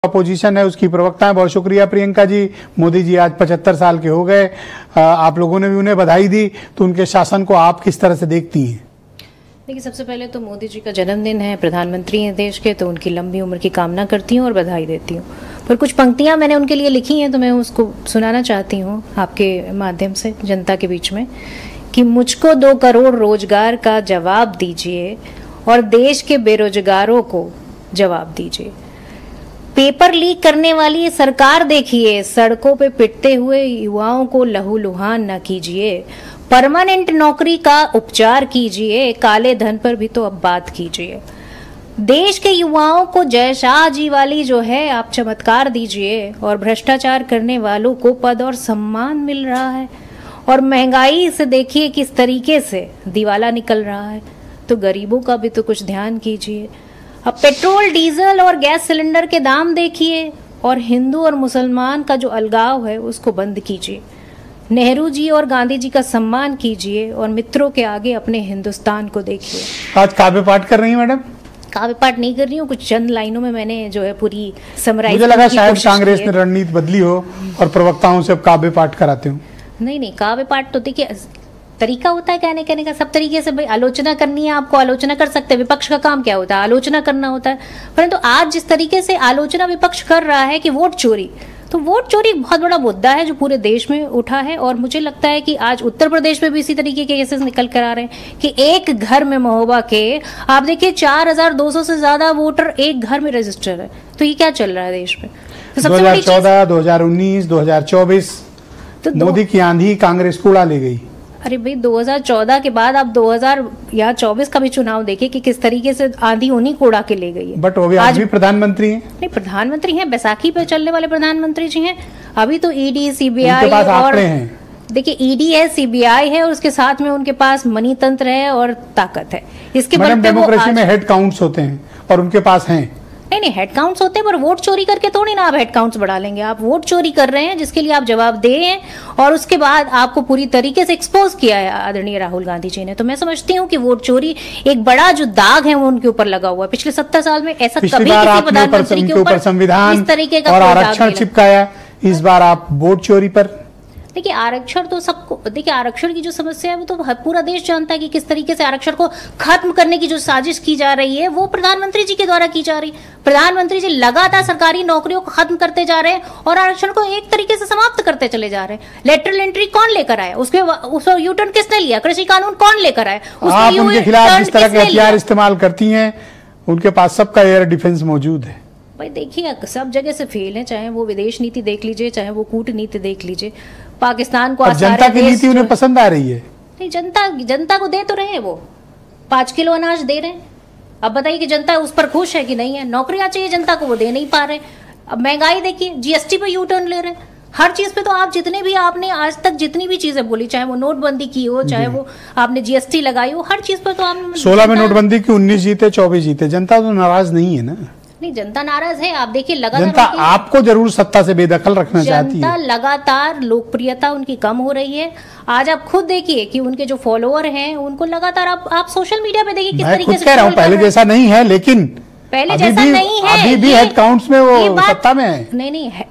Opposition है उसकी प्रवक्ता है। बहुत शुक्रिया प्रियंका जी। मोदी जी आज 75 साल के हो गए, आप लोगों ने भी उन्हें बधाई दी, तो उनके शासन को आप किस तरह से देखती हैं? देखिए, सबसे पहले तो मोदी जी का जन्मदिन है, प्रधानमंत्री हैं देश के, तो उनकी लंबी उम्र की कामना करती हूँ और बधाई देती हूँ। पर कुछ पंक्तियाँ मैंने उनके लिए लिखी हैं तो मैं उसको सुनाना चाहती हूँ आपके माध्यम से जनता के बीच में कि मुझको 2 करोड़ रोजगार का जवाब दीजिए और देश के बेरोजगारों को जवाब दीजिए। पेपर लीक करने वाली सरकार देखिए, सड़कों पे पिटते हुए युवाओं को लहूलुहान न कीजिए, परमानेंट नौकरी का उपचार कीजिए, काले धन पर भी तो अब बात कीजिए। देश के युवाओं को जय शाह जी वाली जो है आप चमत्कार दीजिए और भ्रष्टाचार करने वालों को पद और सम्मान मिल रहा है और महंगाई से देखिए किस तरीके से दिवाला निकल रहा है, तो गरीबों का भी तो कुछ ध्यान कीजिए। अब पेट्रोल, डीजल और गैस सिलेंडर के दाम देखिए और हिंदू और मुसलमान का जो अलगाव है उसको बंद कीजिए। नेहरू जी और गांधी जी का सम्मान कीजिए और मित्रों के आगे अपने हिंदुस्तान को देखिए। आज काव्य पाठ कर रही हैं मैडम? काव्य पाठ नहीं कर रही हूँ, कुछ चंद लाइनों में मैंने जो है पूरी समराइज। मुझे लगा शायद कांग्रेस ने रणनीति बदली हो और प्रवक्ताओं से अब काव्य पाठ कराते हो। नहीं, काव्य पाठ तो देखिए तरीका होता है कहने का, सब तरीके से भाई आलोचना करनी है आपको, आलोचना कर सकते हैं। विपक्ष का काम क्या होता है? आलोचना करना होता है। परंतु आज जिस तरीके से आलोचना विपक्ष कर रहा है कि वोट चोरी, तो वोट चोरी एक बहुत बड़ा मुद्दा है जो पूरे देश में उठा है और मुझे लगता है कि आज उत्तर प्रदेश में भी इसी तरीके के केसेस निकल कर आ रहे हैं कि एक घर में महोबा के आप देखिए 4200 से ज्यादा वोटर एक घर में रजिस्टर है। तो ये क्या चल रहा है देश में? तो 2014, 2019, 2024 तो मोदी की आंधी कांग्रेस को उड़ा ले गई। अरे भाई 2014 के बाद आप 2024 का भी चुनाव देखिए कि किस तरीके से आंधी उन्हीं को उड़ा के ले गई है। बट वो भी आज भी प्रधानमंत्री हैं। नहीं, प्रधानमंत्री हैं, बैसाखी पे चलने वाले प्रधानमंत्री जी हैं। अभी तो ईडी, सीबीआई और देखिए ईडी है, सीबीआई है और उसके साथ में उनके पास मनी तंत्र है और ताकत है। इसके मैडम डेमोक्रेसी में हेड काउंट्स होते हैं और उनके पास हैं। नहीं, हेड काउंट्स होते हैं पर वोट चोरी करके थोड़ी ना आप हेड काउंट्स बढ़ा लेंगे। आप वोट चोरी कर रहे हैं जिसके लिए आप जवाब दे हैं और उसके बाद आपको पूरी तरीके से एक्सपोज किया है आदरणीय राहुल गांधी जी ने। तो मैं समझती हूँ कि वोट चोरी एक बड़ा जो दाग है वो उनके ऊपर लगा हुआ है। पिछले 70 साल में ऐसा कभी किसी प्रधानमंत्री के ऊपर संविधान इस तरीके का और आरक्षण चिपकाया, इस बार आप वोट चोरी पर। देखिए आरक्षण तो सबको, देखिए आरक्षण की जो समस्या है वो तो पूरा देश जानता है कि किस तरीके से आरक्षण को खत्म करने की जो साजिश की जा रही है वो प्रधानमंत्री जी के द्वारा की जा रही है। प्रधानमंत्री जी लगातार सरकारी नौकरियों को खत्म करते जा रहे हैं और आरक्षण को एक तरीके से समाप्त करते चले जा रहे हैं। लेटरल एंट्री कौन लेकर आया? उसको यू टर्न किसने लिया? कृषि कानून कौन लेकर आया? आप उनके खिलाफ जिस तरह के हथियार इस्तेमाल करती हैं, उनके पास सबका एयर डिफेंस मौजूद है। भाई देखिए सब जगह से फेल है, चाहे वो विदेश नीति देख लीजिए, चाहे वो कूटनीति देख लीजिए। पाकिस्तान को जनता की नीति उन्हें पसंद आ रही है। नहीं, जनता को दे तो रहे हैं, वो 5 किलो अनाज दे रहे हैं। अब बताइए कि जनता उस पर खुश है कि नहीं है? नौकरियां चाहिए जनता को, वो दे नहीं पा रहे। अब महंगाई देखिए, जीएसटी पे यू टर्न ले रहे हैं। हर चीज पे तो आप जितने भी आपने आज तक जितनी भी चीजें बोली, चाहे वो नोटबंदी की हो, चाहे वो आपने जीएसटी लगाई हो, हर चीज पर तो आप 16 में नोटबंदी की, 19 जीते, 24 जीते, जनता तो नाराज नहीं है ना। नहीं, जनता नाराज है। आप देखिए लगातार जनता आपको जरूर सत्ता से बेदखल रखना चाहती है। जनता लगातार लोकप्रियता उनकी कम हो रही है। आज आप खुद देखिए कि उनके जो फॉलोअर हैं उनको लगातार आप सोशल मीडिया पे देखिए किस तरीके से कह रहा हूं, पहले जैसा नहीं है, लेकिन पहले जैसा नहीं है। अभी भी हेड काउंट्स में वो सत्ता में है। नहीं है।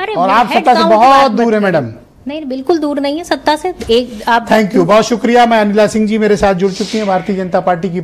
अरे और आप सत्ता से बहुत दूर है मैडम। नहीं, बिल्कुल दूर नहीं है सत्ता से। एक आप थैंक यू, बहुत शुक्रिया। मैं अनिला सिंह जी मेरे साथ जुड़ चुकी हैं, भारतीय जनता पार्टी की